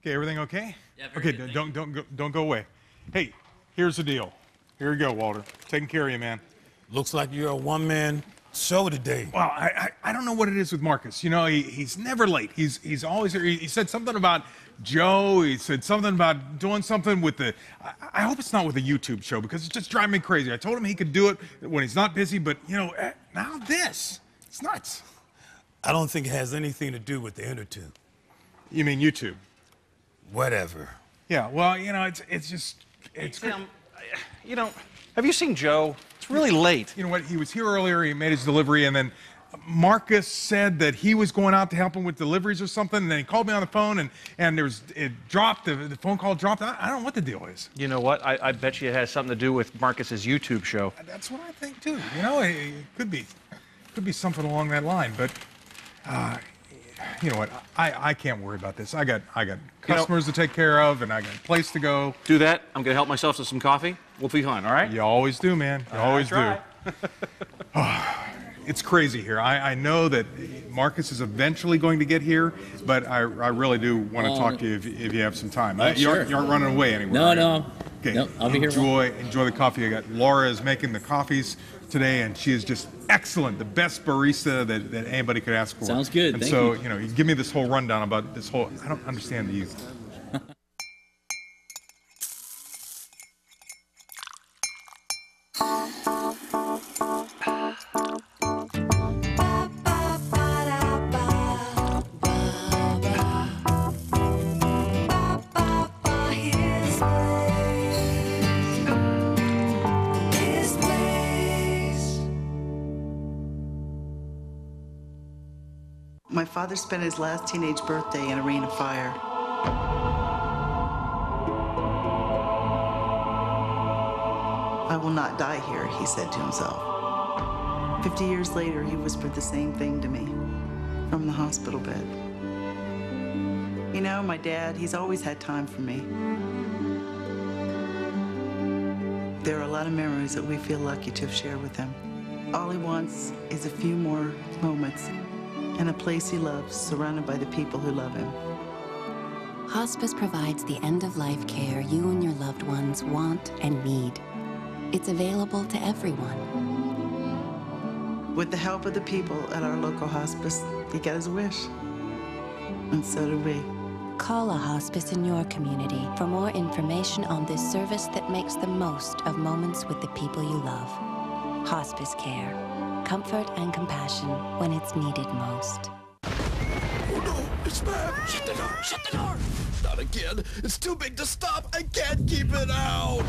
Okay, everything okay? Yeah, okay, good, don't go away. Hey, here's the deal. Here you go, Walter. Taking care of you, man. Looks like you're a one-man show today. Well, I don't know what it is with Marcus. You know, he's never late. He's always here. He said something about Joe. He said something about doing something with the. I hope it's not with a YouTube show because it's just driving me crazy. I told him he could do it when he's not busy, but you know, now this. It's nuts. I don't think it has anything to do with the inner tube. You mean YouTube? Whatever. Yeah. Well, you know, it's just. Hey, Tim, you know, have you seen Joe? It's really late. You know what? He was here earlier. He made his delivery, and then Marcus said that he was going out to help him with deliveries or something. And then he called me on the phone, and it dropped. The phone call dropped. I don't know what the deal is. You know what? I bet you it has something to do with Marcus's YouTube show. That's what I think too. You know, it could be something along that line. But you know what? I can't worry about this. I got customers to take care of, and I got a place to go. Do that. I'm gonna help myself to some coffee. We'll be fine. All right? You always do, man. You always do. It's crazy here. I know that Marcus is eventually going to get here, but I really do want to talk to you if you have some time. Sure. You aren't running away anywhere. No. Okay. Nope, I'll be here. Enjoy the coffee. I got Laura is making the coffees today, and she is just excellent. The best barista that anybody could ask for. Sounds good. And Thank so, you. you know, you give me this whole rundown about this whole. I don't understand the youth. My father spent his last teenage birthday in a ring of fire. I will not die here, he said to himself. 50 years later, he whispered the same thing to me from the hospital bed. You know, my dad, he's always had time for me. There are a lot of memories that we feel lucky to have shared with him. All he wants is a few more moments in a place he loves, surrounded by the people who love him. Hospice provides the end-of-life care you and your loved ones want and need. It's available to everyone. With the help of the people at our local hospice, he got his wish. And so did we. Call a hospice in your community for more information on this service that makes the most of moments with the people you love. Hospice care. Comfort and compassion when it's needed most. Oh no, it's bad. Shut the door, shut the door. Not again. It's too big to stop. I can't keep it out.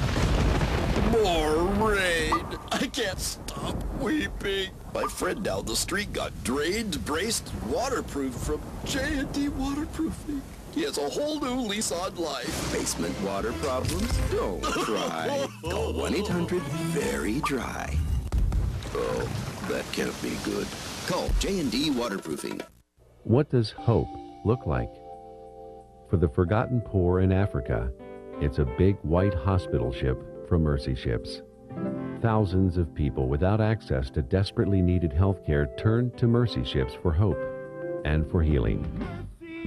More rain. I can't stop weeping. My friend down the street got drained, braced, and waterproofed from J&D Waterproofing. He has a whole new lease on life. Basement water problems? Don't cry. Call 1-800-VERY-DRY. Oh, that can't be good. Call J&D Waterproofing. What does hope look like? For the forgotten poor in Africa, it's a big white hospital ship from Mercy Ships. Thousands of people without access to desperately needed health care turn to Mercy Ships for hope and for healing.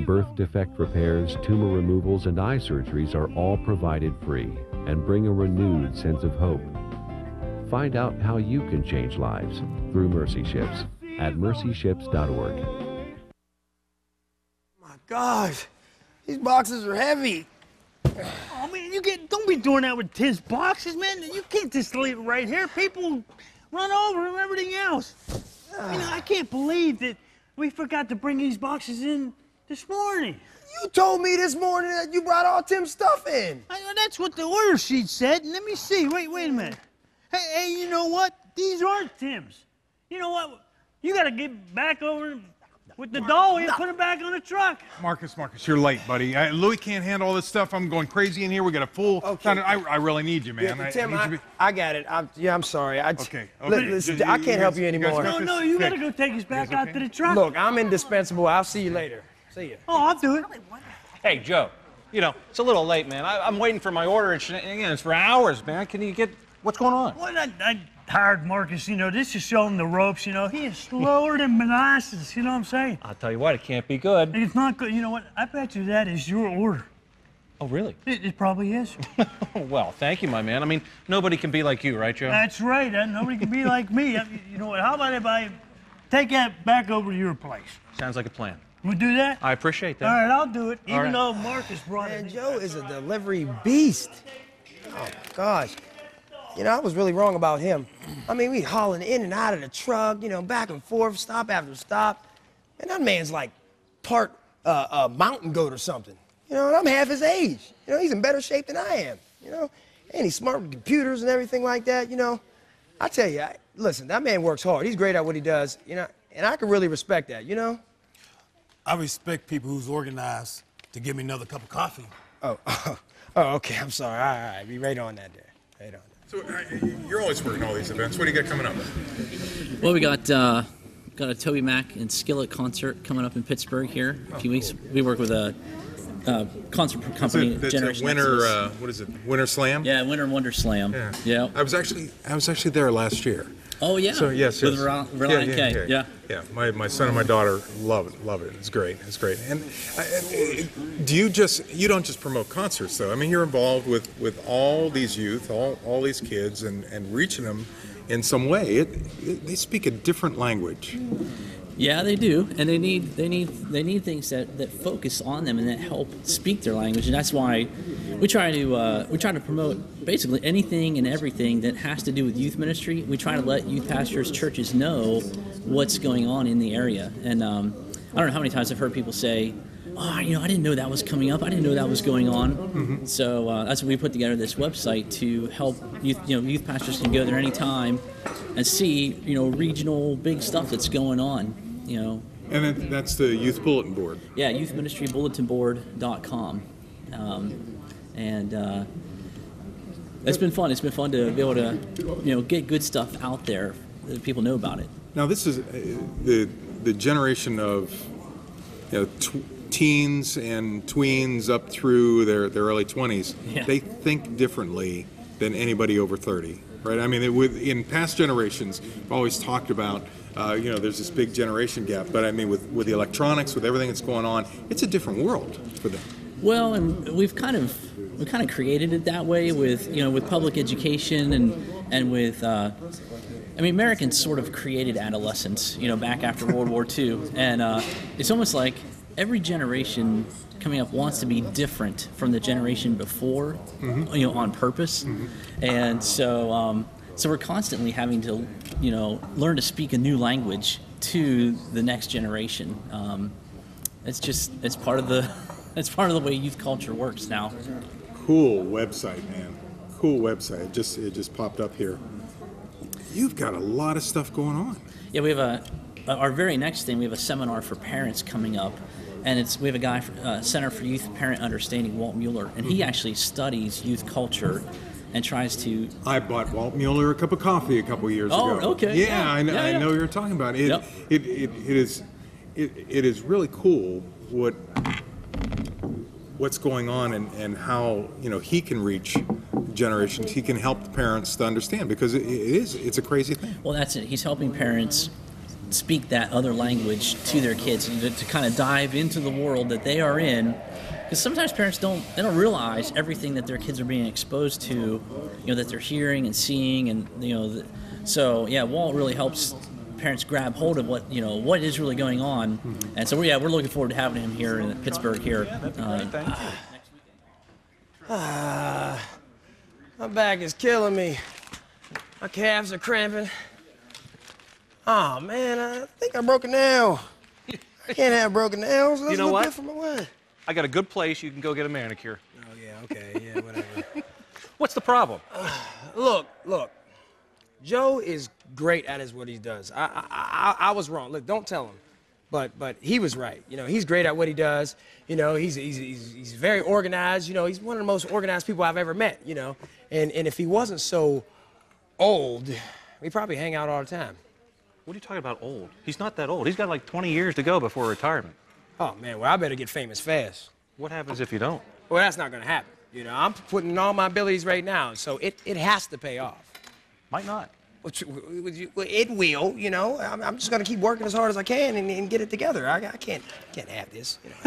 Birth defect repairs, tumor removals, and eye surgeries are all provided free and bring a renewed sense of hope. Find out how you can change lives through Mercy Ships at mercyships.org. My gosh, these boxes are heavy. Oh man, don't be doing that with Tim's boxes, man. You can't just leave it right here. People run over and everything else. You know, I can't believe that we forgot to bring these boxes in this morning. You told me this morning that you brought all Tim's stuff in. That's what the order sheet said. Let me see. Wait a minute. Hey, you know what? These aren't Tim's. You know what? You got to get back over with the doll and put it back on the truck. Marcus, you're late, buddy. Louis can't handle all this stuff. I'm going crazy in here. We got a full. Okay. I really need you, man. Yeah, Tim, I got it. I'm sorry. Okay. I can't help you anymore. No, you got to go take us back out to the truck. Look, I'm indispensable. I'll see you later. See you. Oh, I'll do it. Hey, Joe. You know, it's a little late, man. I'm waiting for my order. It's for hours, man. Can you get... What's going on? Well, I hired Marcus, you know, this to show him the ropes, you know. He is slower than molasses, you know what I'm saying? I'll tell you what, it can't be good. It's not good. You know what? I bet you that is your order. Oh, really? It probably is. Well, thank you, my man. I mean, nobody can be like you, right, Joe? That's right. Nobody can be like me. You know what? How about if I take that back over to your place? Sounds like a plan. We'll do that? I appreciate that. All right, I'll do it. All Even right. though Marcus brought Man, it. Joe is a delivery beast. Oh, gosh. You know, I was really wrong about him. I mean, we hauling in and out of the truck, you know, back and forth, stop after stop. And that man's like part mountain goat or something. You know, and I'm half his age. You know, he's in better shape than I am, you know. And he's smart with computers and everything like that, you know. I tell you, listen, that man works hard. He's great at what he does, you know, and I can really respect that, you know. I respect people who's organized to give me another cup of coffee. Oh, okay, I'm sorry. All right, be right on that there. Right on that. So you're always working all these events. What do you got coming up? Well, we got a Toby Mac and Skillet concert coming up in Pittsburgh here in a few weeks. We work with a concert company. That's a Generation winter. Exodus. What is it? Winter Slam. Yeah, Winter Wonder Slam. Yeah. I was actually there last year. Oh yeah. So yes. With Reliant K. Yeah. Yeah. My son and my daughter love it. It's great. And you don't just promote concerts though. I mean, you're involved with all these youth, all these kids, and reaching them in some way. They speak a different language. Yeah, they do, and they need things that focus on them and that help speak their language, and that's why we try to promote basically anything and everything that has to do with youth ministry. We try to let youth pastors, churches know what's going on in the area, and I don't know how many times I've heard people say, "Oh, you know, I didn't know that was coming up. I didn't know that was going on." Mm-hmm. So that's why we put together this website to help youth. You know, youth pastors can go there anytime and see, you know, regional big stuff that's going on. You know. And that's the Youth Bulletin Board. Yeah, youthministrybulletinboard.com. It's been fun. It's been fun to be able to, you know, get good stuff out there that people know about it. Now this is the generation of, you know, teens and tweens up through their early 20s. Yeah. They think differently than anybody over 30, right? I mean, in past generations, we've always talked about, you know, there's this big generation gap, but I mean, with the electronics, with everything that's going on, it's a different world for them. Well, and we've kind of created it that way with, you know, with public education and with, I mean, Americans sort of created adolescence, you know, back after World War II, and it's almost like every generation coming up wants to be different from the generation before, mm-hmm. you know, on purpose, mm-hmm. and so we're constantly having to, you know, learn to speak a new language to the next generation. It's part of the way youth culture works now. Cool website, man. Cool website. It just popped up here. You've got a lot of stuff going on. Yeah, we have our very next thing. We have a seminar for parents coming up, and we have a guy from Center for Youth Parent Understanding, Walt Mueller, and he actually studies youth culture and tries to. I bought Walt Mueller a cup of coffee a couple years ago. Oh, okay. Yeah, I know you're talking about it. Yep. It is really cool what's going on and how, you know, he can reach generations. He can help the parents to understand, because it's a crazy thing. Well, that's it. He's helping parents speak that other language to their kids and to kind of dive into the world that they are in. Because sometimes parents don't realize everything that their kids are being exposed to, you know, that they're hearing and seeing, and you know, so yeah, Walt really helps parents grab hold of what is really going on, mm-hmm. and so we're looking forward to having him here in Pittsburgh here. My back is killing me. My calves are cramping. Oh man, I think I broke a nail. I can't have broken nails. You know what? What? I got a good place. You can go get a manicure. Oh yeah, okay, yeah, whatever. What's the problem? Look. Joe is great at what he does. I was wrong. Look, don't tell him, but he was right. You know, he's great at what he does. You know, he's very organized. You know, he's one of the most organized people I've ever met. You know, and if he wasn't so old, we'd probably hang out all the time. What are you talking about old? He's not that old. He's got like 20 years to go before retirement. Oh man, well I better get famous fast. What happens if you don't? Well, that's not gonna happen. You know, I'm putting in all my abilities right now, so it has to pay off. Might not. It will, you know. I'm just gonna keep working as hard as I can and get it together. I can't have this. You know,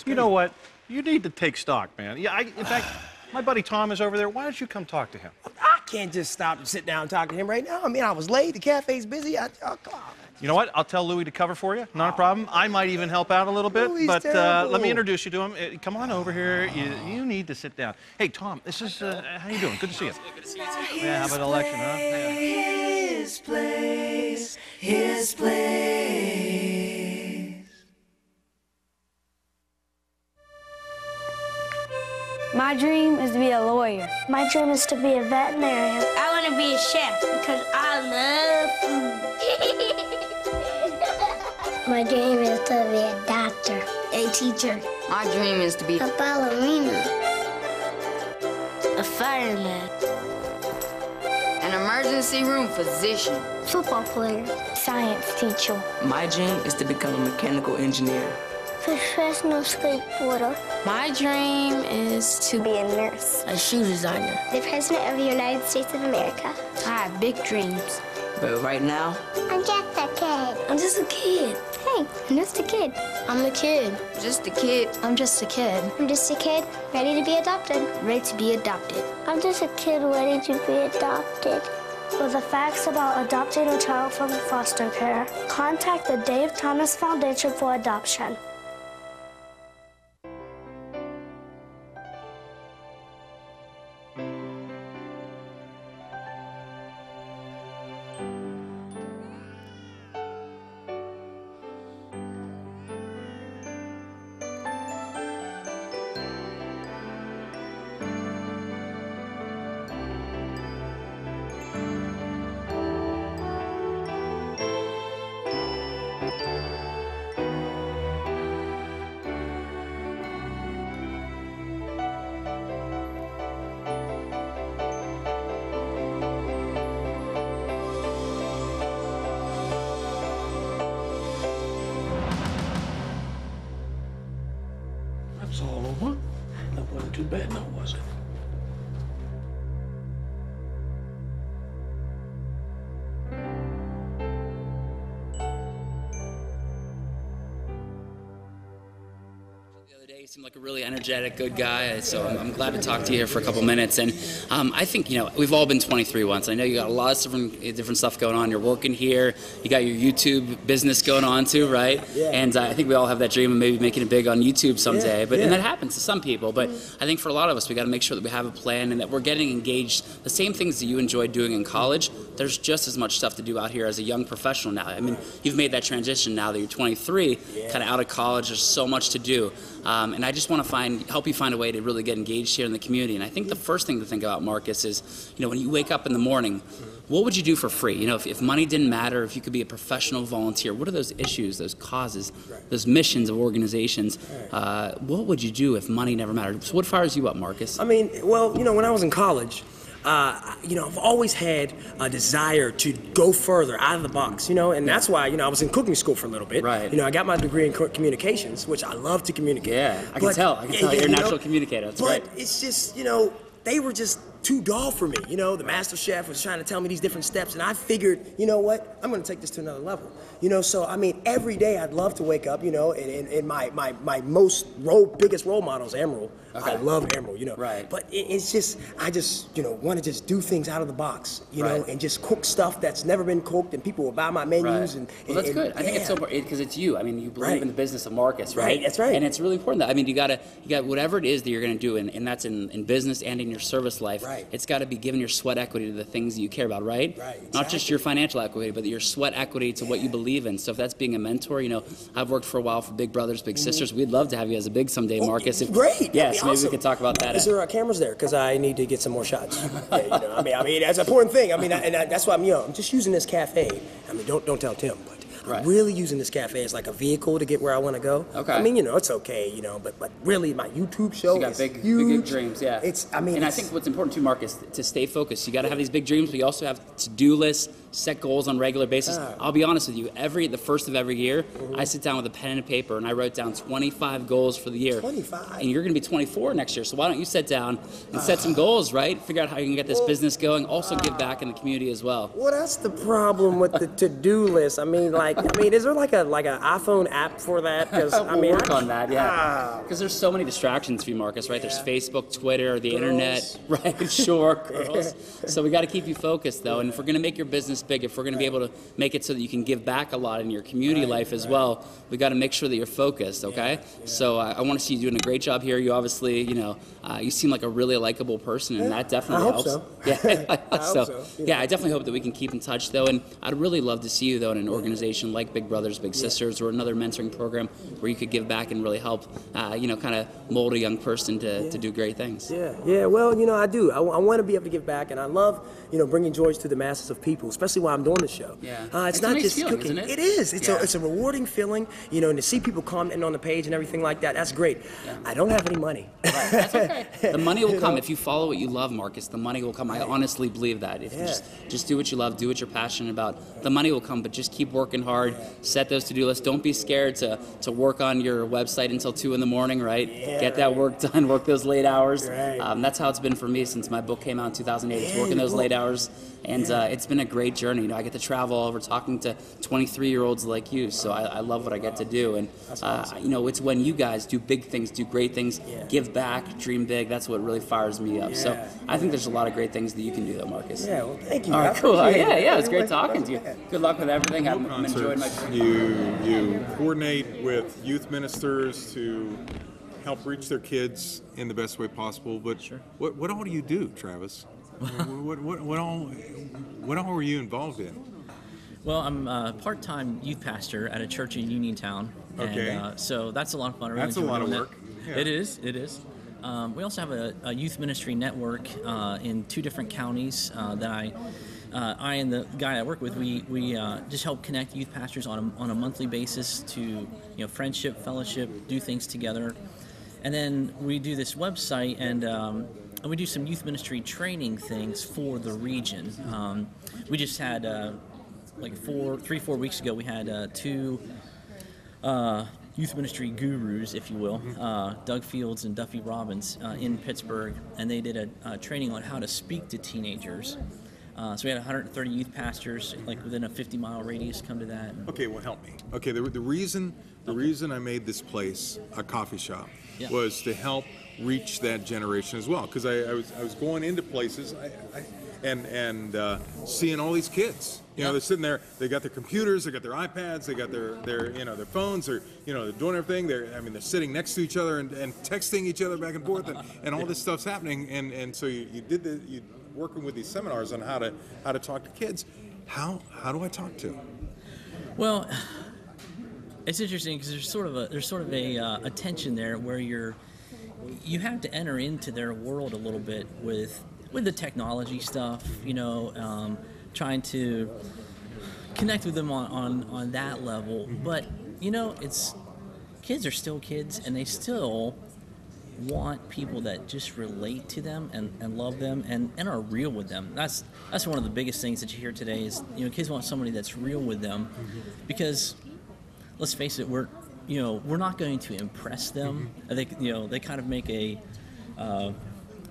you know what? You need to take stock, man. Yeah, in fact, my buddy Tom is over there. Why don't you come talk to him? I can't just stop and sit down and talk to him right now. I mean, I was late. The cafe's busy. Oh, God. You know what? I'll tell Louis to cover for you. Not a problem. I might even help out a little bit. Louis' but terrible. let me introduce you to him. Come on over here. You need to sit down. Hey, Tom, this is, how you doing? Good to see you. Good to see you, too. Yeah, how about an election, huh? Yeah. His place, his place. My dream is to be a lawyer. My dream is to be a veterinarian. I want to be a chef because I love food. My dream is to be a doctor. A teacher. My dream is to be a ballerina. A fireman. An emergency room physician. Football player. Science teacher. My dream is to become a mechanical engineer. Professional skateboarder. My dream is to be a nurse. A shoe designer. The President of the United States of America. I have big dreams. But right now, I'm just a kid. I'm just a kid. Hey, I'm just a kid. I'm the kid. Just a kid. I'm just a kid. I'm just a kid ready to be adopted. Ready to be adopted. I'm just a kid ready to be adopted. For the facts about adopting a child from foster care, contact the Dave Thomas Foundation for Adoption. That's all over. That wasn't too bad, now was it? He seemed like a really energetic, good guy, so I'm glad to talk to you here for a couple minutes. And I think, we've all been 23 once. I know you got a lot of different stuff going on. You're working here. You got your YouTube business going on too, right? Yeah. And I think we all have that dream of maybe making it big on YouTube someday. Yeah. And that happens to some people. But I think for a lot of us, we got to make sure that we have a plan and that we're getting engaged. The same things that you enjoyed doing in college, there's just as much stuff to do out here as a young professional now. I mean, you've made that transition now that you're 23, kind of out of college. There's so much to do. And I just want to help you find a way to really get engaged here in the community. And I think the first thing to think about, Marcus, is, when you wake up in the morning, what would you do for free? If money didn't matter, if you could be a professional volunteer, what are those issues, those causes, those missions of organizations? What would you do if money never mattered? So what fires you up, Marcus? I mean, well, when I was in college, I've always had a desire to go further out of the box, and that's why, I was in cooking school for a little bit. Right. I got my degree in communications, which I love to communicate. Yeah, I can tell you're a natural communicator. That's great. But it's just, they were just too dull for me. The master chef was trying to tell me these different steps, and I figured, you know what, I'm going to take this to another level. So I mean, every day I'd love to wake up, and my biggest role model is Emerald. Okay. I love Emerald, Right. But it's just, I just, want to just do things out of the box, know, and just cook stuff that's never been cooked, and people will buy my menus. Right. Well, that's good. I think it's so important because it's you. I mean, you believe in the business of Marcus, right? Right, that's right. And it's really important that, you got whatever it is that you're going to do, and that's in business and in your service life. Right. It's got to be giving your sweat equity to the things that you care about, right? Right. Exactly. Not just your financial equity, but your sweat equity to what you believe in. So if that's being a mentor, I've worked for a while for Big Brothers, Big Sisters. We'd love to have you as a big someday, Marcus. Great. Yeah, so maybe we could talk about that. Is there cameras there? Because I need to get some more shots. I mean, that's an important thing. That's why I'm just using this cafe. Don't tell Tim, but I'm really using this cafe as like a vehicle to get where I want to go. Okay. It's okay, but really my YouTube show you got is big huge. Big dreams, yeah. I think what's important too, Marcus, to stay focused. You got to have these big dreams, but you also have to-do lists, set goals on a regular basis. I'll be honest with you, the first of every year, I sit down with a pen and a paper and I wrote down 25 goals for the year. 25? And you're going to be 24 next year, so why don't you sit down and set some goals, right? Figure out how you can get this business going, also give back in the community as well. Well, that's the problem with the to-do list. I mean, is there like an iPhone app for that? Because We'll work on that, yeah. Because there's so many distractions for you, Marcus, right? There's Facebook, Twitter, the internet, right? Sure, girls. So we got to keep you focused, though. And if we're going to make your business big, if we're going to be able to make it so that you can give back a lot in your community life as well, we got to make sure that you're focused, okay? So I want to see you doing a great job here. You obviously, you seem like a really likable person, and that definitely helps. So. Yeah, I hope so. Yeah, I definitely hope that we can keep in touch, though. And I'd really love to see you, though, in an organization like Big Brothers Big Sisters or another mentoring program where you could give back and really help, kind of mold a young person to do great things. Yeah. Well, I do. I want to be able to give back, and I love, bringing joy to the masses of people, especially while I'm doing the show. Yeah. It's a not nice just feeling, cooking. isn't it? It is. It's a rewarding feeling, and to see people commenting on the page and everything like that. That's great. Yeah. I don't have any money. Right, that's okay. The money will come if you follow what you love, Marcus. The money will come. I honestly believe that. If you just do what you love, do what you're passionate about, the money will come. But just keep working hard. Set those to-do lists. Don't be scared to work on your website until 2 a.m, right? Get that work done. Work those late hours. That's how it's been for me since my book came out in 2008. It's working those late hours, and it's been a great journey. I get to travel all over talking to 23-year-olds like you. So I love what I get to do, and it's when you guys do big things, do great things, give back, dream big. That's what really fires me up. So I think there's a lot of great things that you can do, though, Marcus. Yeah, well, thank you. All right, cool. Yeah, it's great talking to you. Good luck with everything. I'm enjoying my trip. You coordinate with youth ministers to help reach their kids in the best way possible. But what all do you do, Travis? what all are you involved in? Well, I'm a part-time youth pastor at a church in Uniontown. Okay. And, so that's a lot of fun. I really That's a enjoy lot of doing work. that. Yeah. It is. We also have a youth ministry network in 2 different counties that I and the guy I work with, we just help connect youth pastors on a monthly basis to friendship, fellowship, do things together, and then we do this website and we do some youth ministry training things for the region. We just had 3-4 weeks ago we had 2 youth ministry gurus, if you will, Doug Fields and Duffy Robbins in Pittsburgh, and they did a training on how to speak to teenagers. So we had 130 youth pastors, within a 50-mile radius, come to that. Okay, well, help me. Okay, the reason I made this place a coffee shop was to help reach that generation as well, because I was going into places and seeing all these kids. They're sitting there. They got their computers, they got their iPads, they got their phones. They're doing everything. They're sitting next to each other and texting each other back and forth, and all this stuff's happening. And so you working with these seminars on how to talk to kids. How do I talk to? Well, it's interesting because there's sort of a tension there where you have to enter into their world a little bit with the technology stuff, trying to connect with them on that level. But kids are still kids, and they still want people that just relate to them and love them and are real with them. That's one of the biggest things that you hear today is kids want somebody that's real with them, because let's face it, we're not going to impress them. They kind of make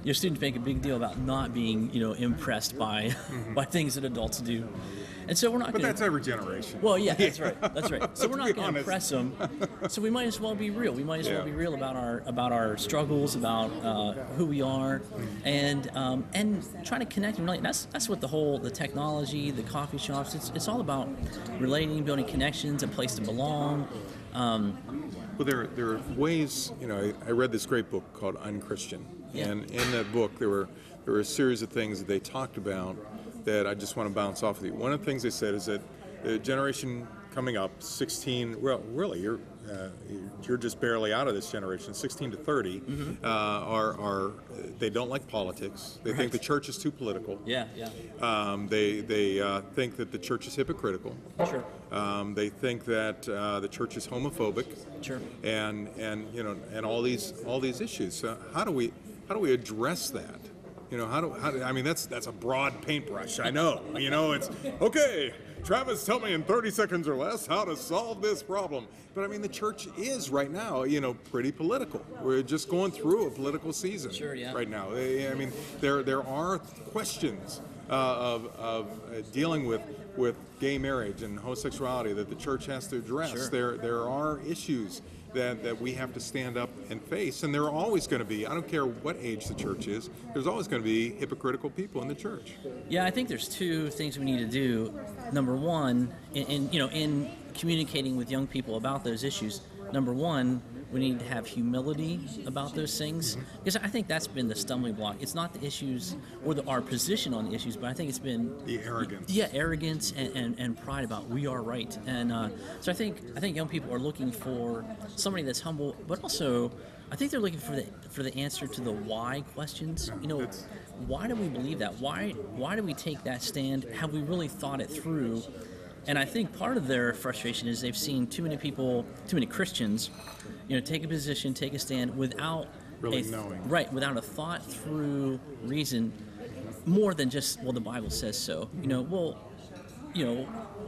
your students make a big deal about not being impressed by things that adults do. And so we're not. But that's every generation. Well, yeah, that's right. That's right. So we're not going to impress them. So we might as well be real. We might as well be real about our struggles, about who we are, and trying to connect them. Really, that's what the technology, the coffee shops. It's all about relating, building connections, a place to belong. Well, there are ways. I read this great book called Unchristian, and in that book there were a series of things that they talked about that I just want to bounce off of you. One of the things they said is that the generation coming up, 16, well, really, you're just barely out of this generation, 16 to 30, are they don't like politics. They think the church is too political. Yeah. They think that the church is hypocritical. Sure. They think that the church is homophobic. Sure. And all these issues. So how do we address that? You know, I mean, that's a broad paintbrush. I know. You know, it's okay. Travis, tell me in 30 seconds or less how to solve this problem. But I mean, the church is right now, you know, pretty political. We're just going through a political season right now. I mean, there are questions of dealing with gay marriage and homosexuality that the church has to address. There are issues that we have to stand up and face, and there are always going to be, I don't care what age the church is, there's always going to be hypocritical people in the church. Yeah, I think there's two things we need to do. Number one, in communicating with young people about those issues, number one, we need to have humility about those things, because I think that's been the stumbling block. It's not the issues or our position on the issues, but I think it's been the arrogance. Yeah, arrogance and pride about we are right. And so I think young people are looking for somebody that's humble, but also I think they're looking for the answer to the why questions. You know, why do we believe that? Why do we take that stand? Have we really thought it through? And I think part of their frustration is they've seen too many Christians, you know, take a position, take a stand without really knowing. Right, without a thought through reason, more than just, well, the Bible says so. You know, well, you know,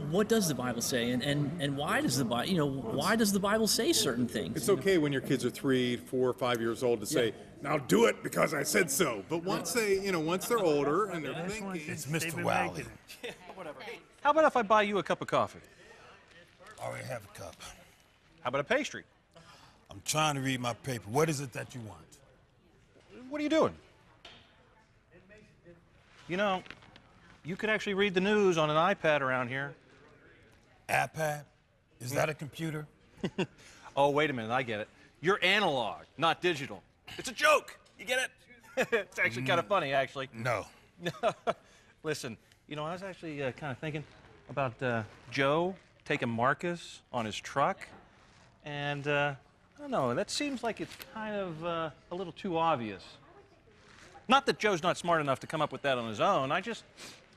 what does the Bible say, and why does the Bible, you know, why does the Bible say certain things? It's okay when your kids are 3, 4, 5 years old to say, now do it because I said so. But once they're older and they're thinking, it's Mr. Wiley. Whatever. Hey, how about if I buy you a cup of coffee? I already have a cup. How about a pastry? I'm trying to read my paper. What is it that you want? What are you doing? You know, you could actually read the news on an iPad around here. iPad? Is that a computer? Oh, wait a minute, I get it. You're analog, not digital. It's a joke. You get it? It's actually kind of funny, actually. No. Listen, you know, I was actually kind of thinking about Joe taking Marcus on his truck, and I don't know, that seems like it's kind of a little too obvious. Not that Joe's not smart enough to come up with that on his own. I just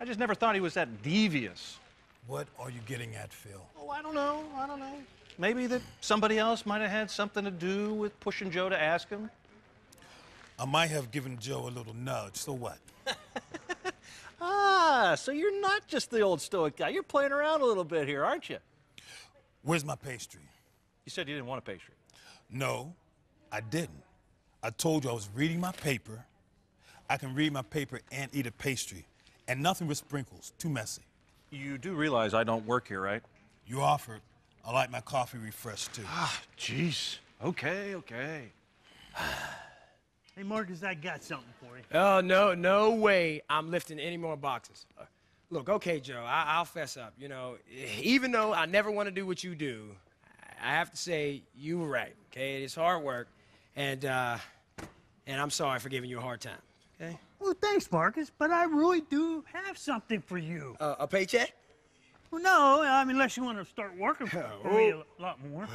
never thought he was that devious. What are you getting at, Phil? Oh, I don't know. Maybe that somebody else might have had something to do with pushing Joe to ask him. I might have given Joe a little nudge, so what? Ah, so you're not just the old stoic guy. You're playing around a little bit here, aren't you? Where's my pastry? You said you didn't want a pastry. No, I didn't. I told you I was reading my paper. I can read my paper and eat a pastry, and nothing with sprinkles. Too messy. You do realize I don't work here, right? You offered. I like my coffee refreshed, too. Ah, jeez. Okay. Hey, Marcus, I got something for you. Oh, no way I'm lifting any more boxes. Look, okay, Joe, I'll fess up. You know, even though I never want to do what you do, I have to say you were right, okay? It's hard work, and I'm sorry for giving you a hard time, okay? Well, thanks, Marcus, but I really do have something for you. A paycheck? Well, no, I mean, unless you want to start working for me a lot more.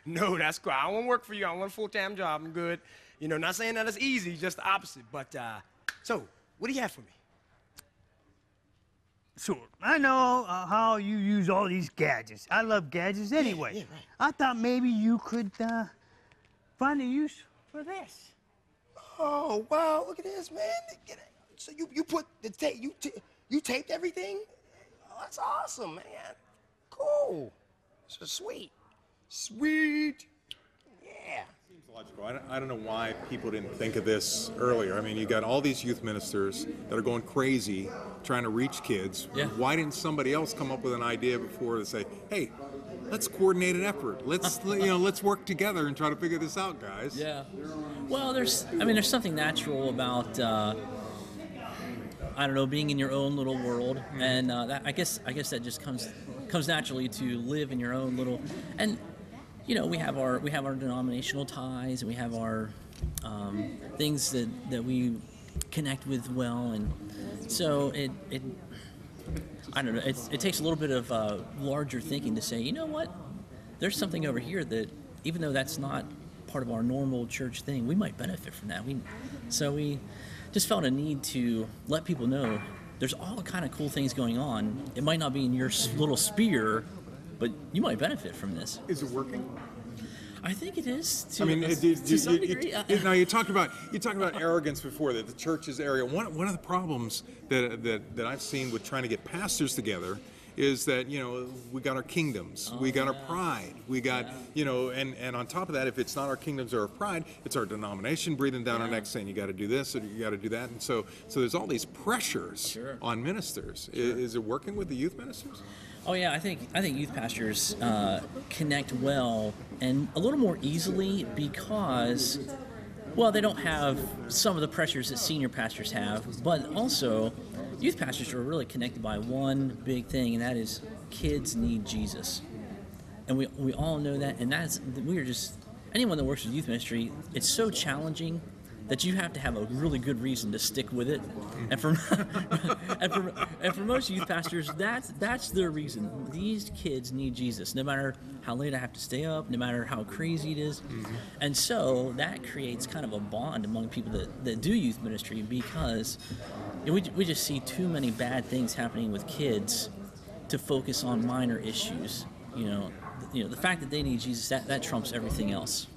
No, that's cool. I won't work for you. I want a full-time job. I'm good. You know, not saying that it's easy, just the opposite. But, so, what do you have for me? Sure. I know how you use all these gadgets. I love gadgets anyway. Yeah, right. I thought maybe you could find a use for this. Oh, wow, look at this, man. So you put the tape, you taped everything? Oh, that's awesome, man. Cool. So sweet. Sweet. Yeah. Seems logical. I don't know why people didn't think of this earlier. I mean, you got all these youth ministers that are going crazy trying to reach kids. Yeah. Why didn't somebody else come up with an idea before to say, hey, let's coordinate an effort. Let's let's work together and try to figure this out, guys. Yeah. Well, there's something natural about I don't know, being in your own little world, and that I guess that just comes naturally to live in your own little. And you know, we have our denominational ties, and we have our things that we connect with well, and so it I don't know. It takes a little bit of larger thinking to say, you know what, there's something over here that, even though that's not part of our normal church thing, we might benefit from that. So we just felt a need to let people know there's all kind of cool things going on. It might not be in your little sphere, but you might benefit from this. Is it working? I think it is. To, I mean, to some degree. Now you talked about arrogance before, that the church is arrogant. One of the problems that I've seen with trying to get pastors together is that, you know, we got our kingdoms, we got our pride, we got, you know, and on top of that, if it's not our kingdoms or our pride, it's our denomination breathing down our necks saying you got to do this or you got to do that, and so there's all these pressures on ministers. Is it working with the youth ministers? Oh yeah, I think youth pastors connect well and a little more easily because, well, they don't have some of the pressures that senior pastors have, but also youth pastors are really connected by one big thing, and that is kids need Jesus. And we all know that, and anyone that works with youth ministry, it's so challenging that you have to have a really good reason to stick with it. And for and for most youth pastors, that's their reason. These kids need Jesus, no matter how late I have to stay up, no matter how crazy it is. And so that creates kind of a bond among people that do youth ministry, because we just see too many bad things happening with kids to focus on minor issues. You know, the fact that they need Jesus, that trumps everything else.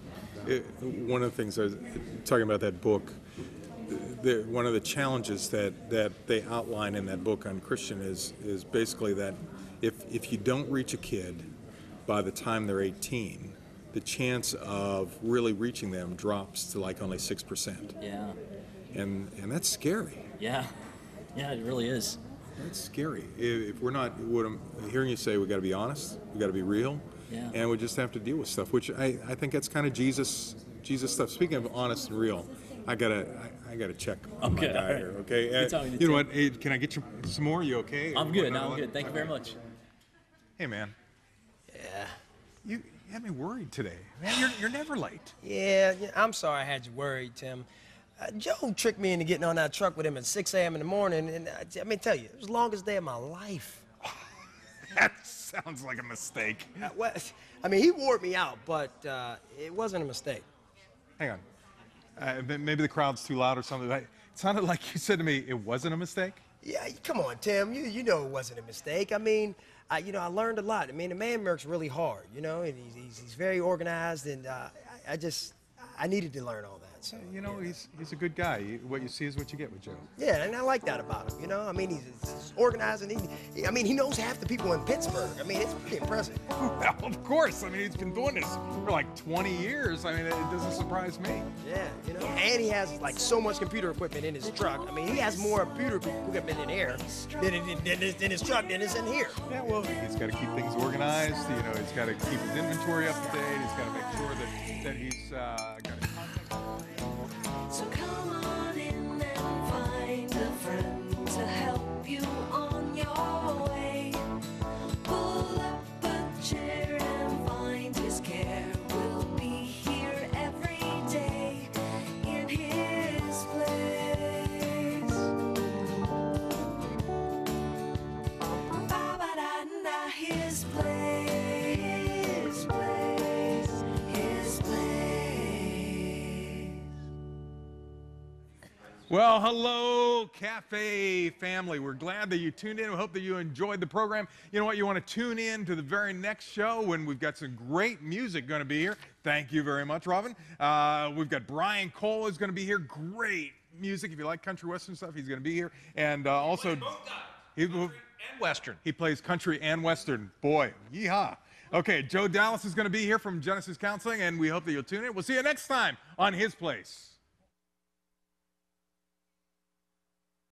One of the things I was talking about that book, one of the challenges that they outline in that book on Christian is basically that if you don't reach a kid by the time they're 18, the chance of really reaching them drops to like only 6%. Yeah. And that's scary. Yeah. Yeah, it really is. That's scary. If we're not, what I'm hearing you say, we got to be honest, we got to be real. Yeah. And we just have to deal with stuff, which I think that's kind of Jesus stuff. Speaking of honest and real, I gotta check on my guy here. Okay. You know what? Hey, can I get you some more? You okay? I'm good. I'm good. Thank you very much. Hey, man. Yeah. You had me worried today. Man, you're never late. Yeah, I'm sorry I had you worried, Tim. Joe tricked me into getting on that truck with him at 6 a.m. in the morning, and I mean, tell you, it was the longest day of my life. That sounds like a mistake. Well, I mean, he wore me out, but it wasn't a mistake. Hang on. Maybe the crowd's too loud or something. It sounded like you said to me, it wasn't a mistake? Yeah, come on, Tim. You know it wasn't a mistake. I mean, I learned a lot. I mean, the man works really hard, you know, and he's very organized, and I needed to learn all that. So, you know, he's a good guy. What you see is what you get with Joe. Yeah, and I like that about him, you know. I mean, he's organized, and he knows half the people in Pittsburgh. I mean, it's pretty impressive. Well, of course. I mean, he's been doing this for like 20 years. I mean, it doesn't surprise me. Yeah, you know, and he has like so much computer equipment in his truck. I mean, he has more computer equipment in here than his truck than is in here. Yeah, well, he's got to keep things organized. You know, he's got to keep his inventory up to date. He's got to make sure that he's got a contact. So come on in and find a friend to help you on your way. Pull up a chair and find his care. We'll be here every day in his place. Ba-ba-da-da, his place, his place, his place. Well, hello, Cafe family. We're glad that you tuned in. We hope that you enjoyed the program. You know what? You want to tune in to the very next show when we've got some great music going to be here. Thank you very much, Robin. We've got Brian Cole is going to be here. Great music. If you like country western stuff, he's going to be here. And also, and western. He plays country and western. Boy, yeehaw. Okay, Joe Dallas is going to be here from Genesis Counseling, and we hope that you'll tune in. We'll see you next time on His Place.